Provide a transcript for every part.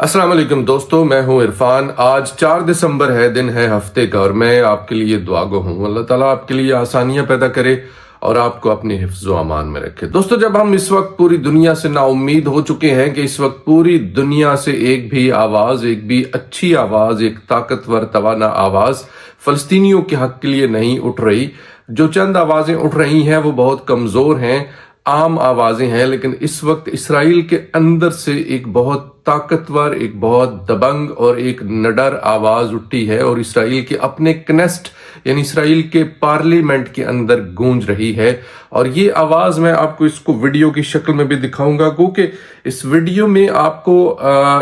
अस्सलाम वालेकुम दोस्तों, मैं हूं इरफान। आज 4 दिसंबर है, दिन है हफ्ते का, और मैं आपके लिए दुआगो हूं। अल्लाह ताला आपके लिए आसानियां पैदा करे और आपको अपनी हिफ्ज़ व अमान में रखे। दोस्तों, जब हम इस वक्त पूरी दुनिया से नाउम्मीद हो चुके हैं कि इस वक्त पूरी दुनिया से एक भी आवाज़, एक भी अच्छी आवाज़, एक ताकतवर तवाना आवाज़ फ़लस्तीनियों के हक़ के लिए नहीं उठ रही, जो चंद आवाज़ें उठ रही हैं वो बहुत कमज़ोर हैं, आम आवाज़ें हैं। लेकिन इस वक्त इसराइल के अंदर से एक बहुत ताकतवर, एक बहुत दबंग और एक निडर आवाज़ उठी है और इसराइल के अपने कनेस्ट यानी इसराइल के पार्लियामेंट के अंदर गूंज रही है। और ये आवाज़ मैं आपको इसको वीडियो की शक्ल में भी दिखाऊंगा, क्योंकि इस वीडियो में आपको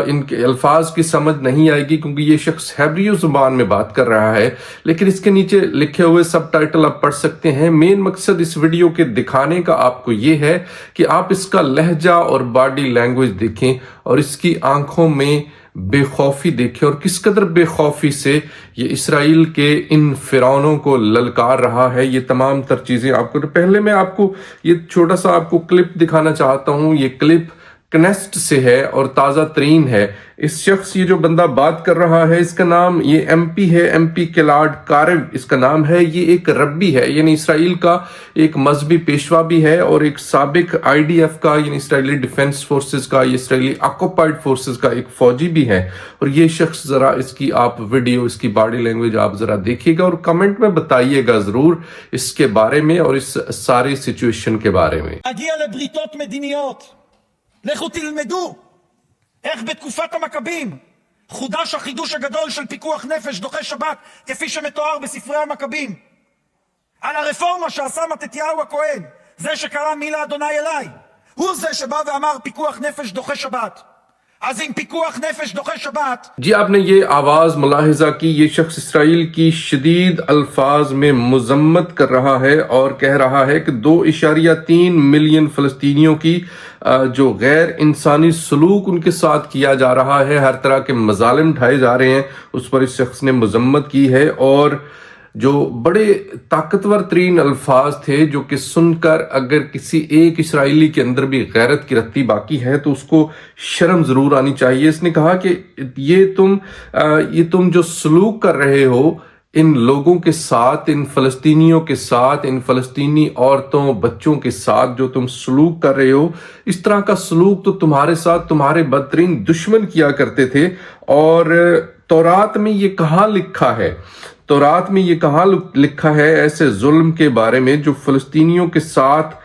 इनके अल्फाज की समझ नहीं आएगी, क्योंकि ये शख्स हेब्रियो जुबान में बात कर रहा है। लेकिन इसके नीचे लिखे हुए सब टाइटल आप पढ़ सकते हैं। मेन मकसद इस वीडियो के दिखाने का आपको ये है कि आप इसका लहजा और बॉडी लैंग्वेज देखें और इसकी आंखों में बेखौफी देखें और किस कदर बेखौफी से ये इसराइल के इन फिरौनों को ललकार रहा है। ये तमाम तर चीजें आपको, तो पहले मैं आपको ये छोटा सा आपको क्लिप दिखाना चाहता हूं। ये क्लिप कनेस्ट से है और ताज़ा तरीन है। इस शख्स, ये जो बंदा बात कर रहा है, इसका नाम, ये एमपी है, एमपी किलाड कारेव इसका नाम है। ये एक रब्बी है, यानी इसराइल का एक मजहबी पेशवा भी है और एक साबिक आईडीएफ का यानी इसराइली डिफेंस फोर्सेस का, ये इसराइली ऑक्युपाइड फोर्सेस का एक फौजी भी है। और ये शख्स, जरा इसकी आप वीडियो, इसकी बॉडी लैंग्वेज आप जरा देखिएगा और कमेंट में बताइएगा जरूर इसके बारे में और इस सारी सिचुएशन के बारे में। לכו תלמדו איך בתקופת המכבים חודש החידוש הגדול של פיקוח נפש דוחה שבת, כפי שמתואר בספרי המכבים, על הרפורמה שעשה מתתיהו הכהן, זה שקרא מי לאדוני אליי, הוא זה שבא ואמר פיקוח נפש דוחה שבת। आज इन पिकुआख नेफिश दुखे शबात। जी, आपने ये आवाज मुलाहिजा की। ये शख्स इसराइल की शदीद अल्फाज में मुजम्मत कर रहा है और कह रहा है कि 2.3 मिलियन फलस्तीनियों की जो गैर इंसानी सलूक उनके साथ किया जा रहा है, हर तरह के मजालिम ढाए जा रहे हैं, उस पर इस शख्स ने मुजम्मत की है। और जो बड़े ताकतवर तरीन अल्फाज थे, जो कि सुनकर अगर किसी एक इसराइली के अंदर भी गैरत की रत्ती बाकी है तो उसको शर्म जरूर आनी चाहिए। इसने कहा कि ये तुम जो सलूक कर रहे हो इन लोगों के साथ, इन फलस्तीनियों के साथ, इन फलस्तीनी औरतों बच्चों के साथ जो तुम सलूक कर रहे हो, इस तरह का सलूक तो तुम्हारे साथ तुम्हारे बदतरीन दुश्मन किया करते थे। और तौरात में ये कहाँ लिखा है, तौरात में ये कहाँ लिखा है ऐसे जुल्म के बारे में जो फलस्तीनियों के साथ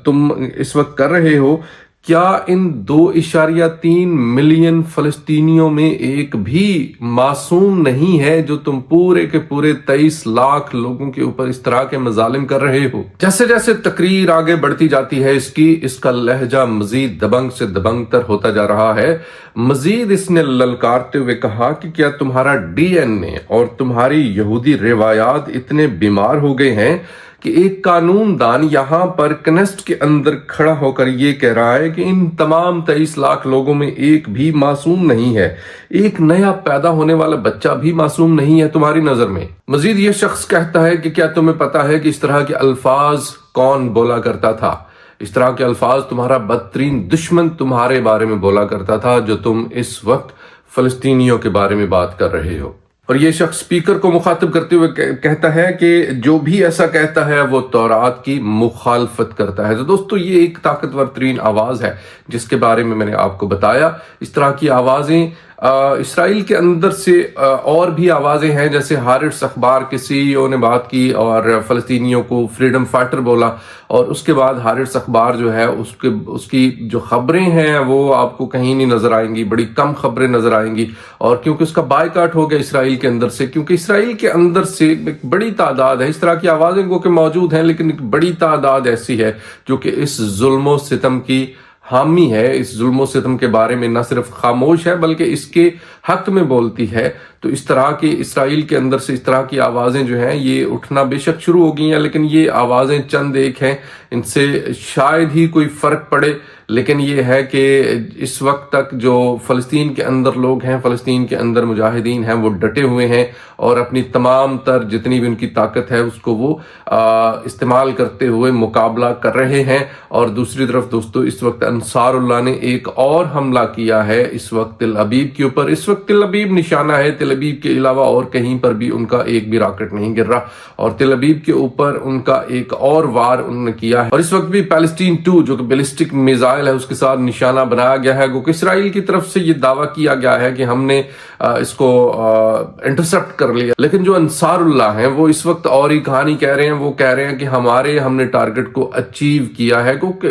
तुम इस वक्त कर रहे हो? क्या इन 2.3 मिलियन फलस्तीनियों में एक भी मासूम नहीं है जो तुम पूरे के पूरे 23 लाख लोगों के ऊपर इस तरह के मजालिम कर रहे हो? जैसे जैसे तकरीर आगे बढ़ती जाती है इसका लहजा मजीद दबंग से दबंग तर होता जा रहा है। मजीद इसने ललकारते हुए कहा कि क्या तुम्हारा डीएनए और तुम्हारी यहूदी रिवायात इतने बीमार हो गए हैं कि एक कानूनदान यहां पर कनेस्ट के अंदर खड़ा होकर ये कह रहा है कि इन तमाम 23 लाख लोगों में एक भी मासूम नहीं है, एक नया पैदा होने वाला बच्चा भी मासूम नहीं है तुम्हारी नजर में। मजीद ये शख्स कहता है कि क्या तुम्हें पता है कि इस तरह के अल्फाज कौन बोला करता था? इस तरह के अल्फाज तुम्हारा बदतरीन दुश्मन तुम्हारे बारे में बोला करता था, जो तुम इस वक्त फलस्तीनियों के बारे में बात कर रहे हो। और ये शख्स स्पीकर को मुखातिब करते हुए कहता है कि जो भी ऐसा कहता है वो तौरात की मुखालफत करता है। तो दोस्तों, ये एक ताकतवर तरीन आवाज है जिसके बारे में मैंने आपको बताया। इस तरह की आवाजें इसराइल के अंदर से और भी आवाजें हैं, जैसे हारिस अखबार के सीईओ ने बात की और फलस्तीनियों को फ्रीडम फाइटर बोला। और उसके बाद हारिस अखबार जो है उसकी जो खबरें हैं वो आपको कहीं नहीं नजर आएंगी, बड़ी कम खबरें नजर आएंगी। और क्योंकि उसका बायकाट हो गया इसराइल के अंदर से, क्योंकि इसराइल के अंदर से एक बड़ी तादाद है इस तरह की आवाजें को मौजूद हैं, लेकिन एक बड़ी तादाद ऐसी है जो कि इस जुल्म सितम की हामी है, इस जुल्म सितम के बारे में न सिर्फ खामोश है बल्कि इसके हक में बोलती है। तो इस तरह के इसराइल के अंदर से इस तरह की आवाजें जो हैं ये उठना बेशक शुरू हो गई हैं, लेकिन ये आवाजें चंद एक हैं, इनसे शायद ही कोई फर्क पड़े। لیکن یہ ہے کہ اس وقت تک جو فلسطین کے اندر لوگ ہیں، فلسطین کے اندر مجاہدین ہیں، وہ ڈٹے ہوئے ہیں اور اپنی تمام تر جتنی بھی ان کی طاقت ہے اس کو وہ استعمال کرتے ہوئے مقابلہ کر رہے ہیں۔ اور دوسری طرف دوستو اس وقت انصار اللہ نے ایک اور حملہ کیا ہے اس وقت تل ابیب کے اوپر۔ اس وقت تل ابیب نشانہ ہے، تل ابیب کے علاوہ اور کہیں پر بھی ان کا ایک بھی راکٹ نہیں گر رہا، اور تل ابیب کے اوپر ان کا ایک اور وار انہوں نے کیا ہے۔ اور اس وقت بھی پیلسٹین 2 جو کہ بیلسٹک میزائل ہے اس کے ساتھ نشانہ بنایا گیا ہے، گویا کہ اسرائیل کی طرف سے یہ دعویٰ کیا گیا ہے کہ ہم نے اس کو انٹرسپٹ کر لیا، لیکن جو انصار اللہ ہیں وہ اس وقت اور ہی کہانی کہہ رہے ہیں۔ وہ کہہ رہے ہیں کہ ہم نے ٹارگٹ کو اچیو کیا ہے، کیونکہ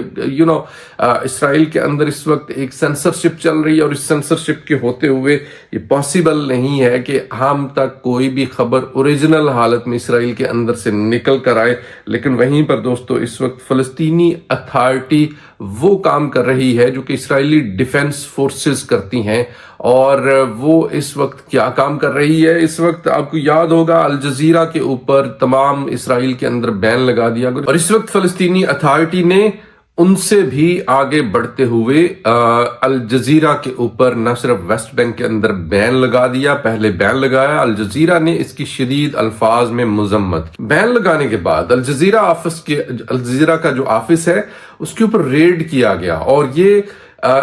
اسرائیل کے اندر اس وقت ایک سینسرشپ چل رہی ہے، اور اس سینسرشپ کے ہوتے ہوئے یہ پاسبل نہیں ہے کہ ہم تک کوئی بھی خبر اوریجنل حالت میں اسرائیل کے اندر سے نکل کر آئے۔ لیکن وہیں پر دوستو اس وقت فلسطینی اتھارٹی وہ کام کر رہی ہے جو کہ اسرائیلی ڈیفنس فورسز کرتی ہیں، اور وہ اس وقت کیا کام کر رہی ہے؟ اس وقت آپ کو یاد ہوگا الجزیرہ کے اوپر تمام اسرائیل کے اندر بین لگا دیا گیا، اور اس وقت فلسطینی اتھارٹی نے ان سے بھی آگے بڑھتے ہوئے الجزیرہ کے اوپر نہ صرف ویسٹ بینک کے اندر بین لگا دیا، پہلے بین لگایا، الجزیرہ نے اس کی شدید الفاظ میں مذمت۔ بین لگانے کے بعد الجزیرہ کا جو آفس ہے اس کے اوپر ریڈ کیا گیا، اور یہ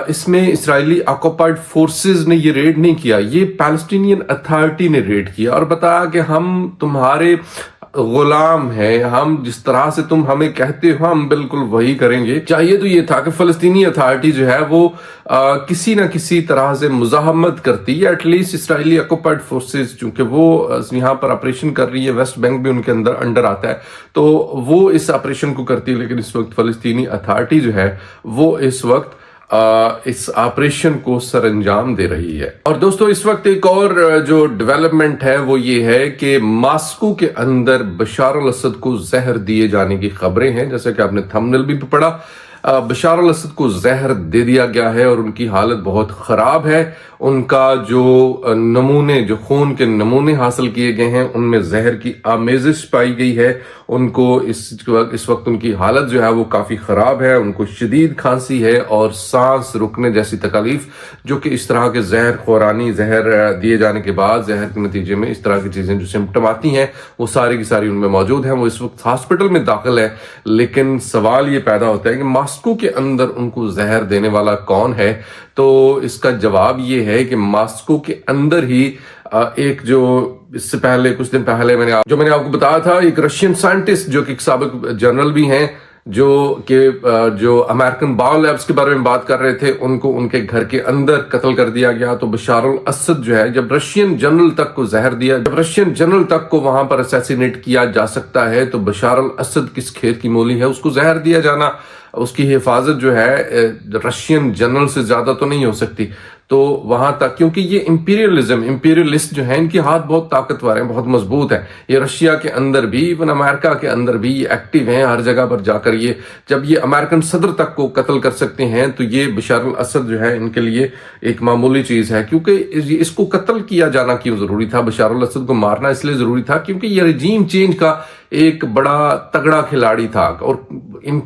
اس میں اسرائیلی آکوپائڈ فورسز نے یہ ریڈ نہیں کیا، یہ پیلسٹینین اتھارٹی نے ریڈ کیا اور بتایا کہ ہم تمہارے غلام ہیں، ہم جس طرح سے تم ہمیں کہتے ہو ہم بالکل وہی کریں گے۔ چاہیے تو یہ تھا کہ فلسطینی اتھارٹی جو ہے وہ کسی نہ کسی طرح سے مزاحمت کرتی ہے، at least Israeli occupied forces چونکہ وہ یہاں پر آپریشن کر رہی ہے، ویسٹ بینک بھی ان کے انڈر آتا ہے، تو وہ اس آپریشن کو کرتی ہے۔ لیکن اس وقت فلسطینی اتھارٹی جو ہے وہ اس وقت اس آپریشن کو سر انجام دے رہی ہے۔ اور دوستو اس وقت ایک اور جو ڈیولپمنٹ ہے وہ یہ ہے کہ ماسکو کے اندر بشار الاسد کو زہر دیے جانے کی خبریں ہیں، جیسا کہ آپ نے تھمبنیل بھی پڑھا۔ بشار الاسد کو زہر دے دیا گیا ہے اور ان کی حالت بہت خراب ہے۔ ان کا جو خون کے نمونے حاصل کیے گئے ہیں ان میں زہر کی آمیزش پائی گئی ہے۔ ان کو اس وقت ان کی حالت جو ہے وہ کافی خراب ہے، ان کو شدید کھانسی ہے اور سانس رکنے جیسی تکلیف، جو کہ اس طرح کے زہر خورانی، زہر دیے جانے کے بعد زہر کے نتیجے میں اس طرح کی چیزیں جو سمپٹم آتی ہیں وہ ساری کی ساری ان میں موجود ہیں۔ وہ اس وقت ہاسپٹل میں داخل ہے، لیکن سوال یہ پیدا ہوتا ہے کہ ماسکو کے اندر ان کو زہر دینے والا کون ہے؟ تو اس کا جواب یہ ہے کہ ماسکو کے اندر ہی ایک جو اس سے پہلے کچھ دن پہلے میں نے آپ کو بتایا تھا، ایک رشین سائنٹسٹ جو کہ ایک سابق جنرل بھی ہیں، جو امریکن باؤ لیبس کے بارے میں بات کر رہے تھے، ان کو ان کے گھر کے اندر قتل کر دیا گیا۔ تو بشار الاسد جو ہے، جب رشین جنرل تک کو زہر دیا، جب رشین جنرل تک کو وہاں پر اسیسینیٹ کیا جا سکتا ہے، تو بشار الاسد کس کھیت کی مولی ہے؟ اس کو زہر دیا جانا، اس کی حفاظت جو ہے رشین جنرل سے زیادہ تو نہیں ہو سکتی۔ تو وہاں تک، کیونکہ یہ امپیریلسٹ جو ہیں، ان کی ہاتھ بہت طاقتور ہیں، بہت مضبوط ہیں۔ یہ رشیا کے اندر بھی، ایون امریکہ کے اندر بھی یہ ایکٹیو ہیں، ہر جگہ پر جا کر جب یہ امریکن صدر تک کو قتل کر سکتے ہیں، تو یہ بشار الاسد جو ہے ان کے لیے ایک معمولی چیز ہے۔ کیونکہ اس کو قتل کیا جانا کیوں ضروری تھا؟ بشار الاسد کو مارنا اس لیے ضروری تھا کیونکہ یہ رجیم چینج کا ایک بڑا تگڑا کھلاڑی تھا اور ان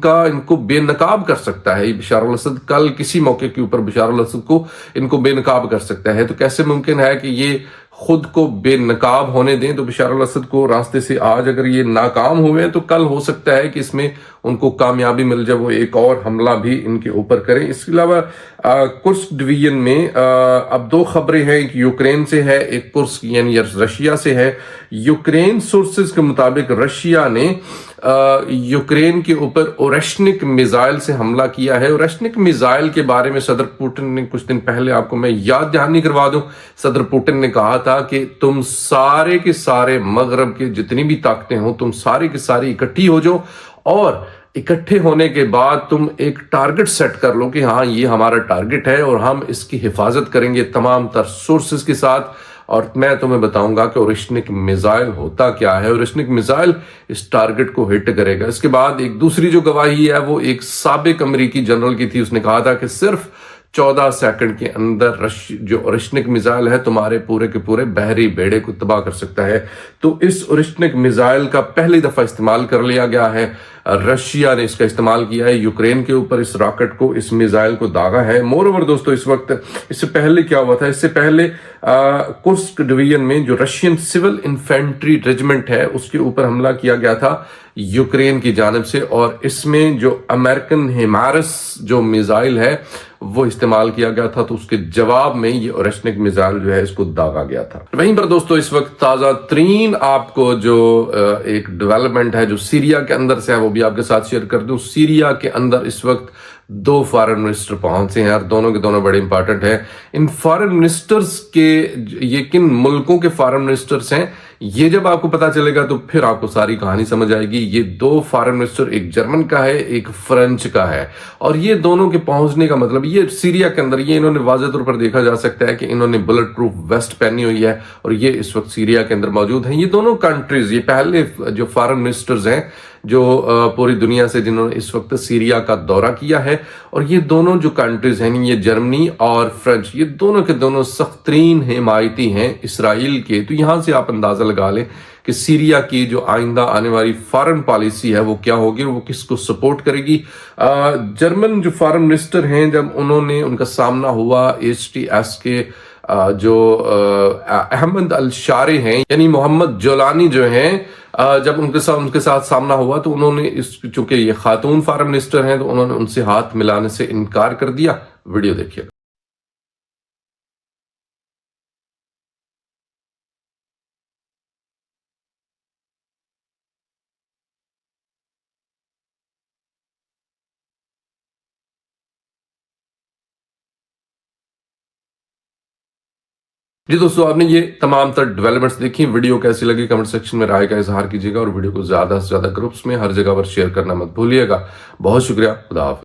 کو بے نقاب کر سکتا ہے بشار الاسد۔ کل کسی موقع کے اوپر بشار الاسد کو ان کو بے نقاب کر سکتا ہے۔ تو کیسے ممکن ہے کہ یہ خود کو بے نقاب ہونے دیں؟ تو بشار الاسد کو راستے سے آج اگر یہ ناکام ہوئے تو کل ہو سکتا ہے کہ اس میں ان کو کامیابی مل جائے، وہ ایک اور حملہ بھی ان کے اوپر کریں۔ اس کے علاوہ کرسک ڈویژن میں اب دو خبریں ہیں، ایک یوکرین سے ہے، ایک کرسک یعنی رشیا سے ہے۔ یوکرین سورسز کے مطابق رشیا نے یوکرین کے اوپر اورشنک میزائل سے حملہ کیا ہے۔ اورشنک میزائل کے بارے میں صدر پوٹن نے کچھ دن پہلے، آپ کو میں یاد دہانی کروا دوں، صدر پوٹن نے کہا تھا کہ تم سارے کے سارے مغرب کے جتنی بھی طاقتیں ہوں، تم سارے کے سارے اکٹھی ہو جاؤ اور اکٹھے ہونے کے بعد تم ایک ٹارگٹ سیٹ کر لو کہ ہاں یہ ہمارا ٹارگٹ ہے اور ہم اس کی حفاظت کریں گے تمام تر سورسز کے ساتھ۔ اور میں تمہیں بتاؤں گا کہ اورشنک میزائل ہوتا کیا ہے۔ اورشنک میزائل اس ٹارگٹ کو ہٹ کرے گا۔ اس کے بعد ایک دوسری جو گواہی ہے وہ ایک سابق امریکی جنرل کی تھی، اس نے کہا تھا کہ صرف 14 سیکنڈ کے اندر جو اورشنک میزائل ہے تمہارے پورے کے پورے بحری بیڑے کو تباہ کر سکتا ہے۔ تو اس اورشنک میزائل کا پہلی دفعہ استعمال کر لیا گیا ہے रशिया ने इसका इस्तेमाल किया है यूक्रेन के ऊपर, इस रॉकेट को, इस मिसाइल को दागा है। मोर ओवर दोस्तों, इस वक्त इससे पहले क्या हुआ था, इससे पहले कुर्स्क डिवीजन में जो रशियन सिविल इन्फेंट्री रेजिमेंट है उसके ऊपर हमला किया गया था यूक्रेन की जानिब से, और इसमें जो अमेरिकन हिमारस जो मिसाइल है वो इस्तेमाल किया गया था, तो उसके जवाब में ये ओरेशनिक मिसाइल जो है इसको दागा गया था। वहीं पर दोस्तों इस वक्त ताजा तरीन आपको जो एक डेवलपमेंट है जो सीरिया के अंदर से है वो भी आपके साथ शेयर कर दूं। सीरिया के अंदर इस वक्त 2 फॉरेन मिनिस्टर पहुंचे हैं और दोनों के दोनों बड़े इंपॉर्टेंट हैं। इन फॉरेन मिनिस्टर्स के ये किन मुल्कों के फॉरेन मिनिस्टर्स हैं ये जब आपको पता चलेगा तो फिर आपको सारी कहानी समझ आएगी। ये 2 फॉरेन मिनिस्टर, एक जर्मन का है, एक फ्रेंच का है, और ये दोनों के पहुंचने का मतलब ये सीरिया के अंदर, ये इन्होंने वाज़ेह तौर पर देखा जा सकता है कि इन्होंने बुलेट प्रूफ वेस्ट पहनी हुई है और ये इस वक्त सीरिया के अंदर मौजूद हैं। ये दोनों कंट्रीज, ये पहले जो फॉरेन मिनिस्टर्स हैं जो पूरी दुनिया से जिन्होंने इस वक्त सीरिया का दौरा किया है, और ये दोनों जो कंट्रीज हैं, ये जर्मनी और फ्रेंच, ये दोनों के दोनों सख्त तरीन हिमायती हैं इसराइल के। तो यहां से आप अंदाजा लगा लें कि सीरिया की जो आइंदा आने वाली फॉरेन पॉलिसी है वो क्या होगी, वो किसको सपोर्ट करेगी। जर्मन जो फॉरेन मिनिस्टर हैं, जब उन्होंने उनका सामना हुआ HTS के जो अहमद अल शारे हैं यानी मोहम्मद जोलानी जो हैं, जब उनके साथ सामना हुआ तो उन्होंने चूंकि ये खातून फॉरेन मिनिस्टर हैं तो उन्होंने उनसे हाथ मिलाने से इनकार कर दिया। वीडियो देखिए। जी दोस्तों, आपने ये तमाम तर डेवलपमेंट्स देखी। वीडियो कैसी लगी कमेंट सेक्शन में राय का इजहार कीजिएगा और वीडियो को ज्यादा से ज्यादा ग्रुप्स में हर जगह पर शेयर करना मत भूलिएगा। बहुत शुक्रिया। खुदा हाफिज़।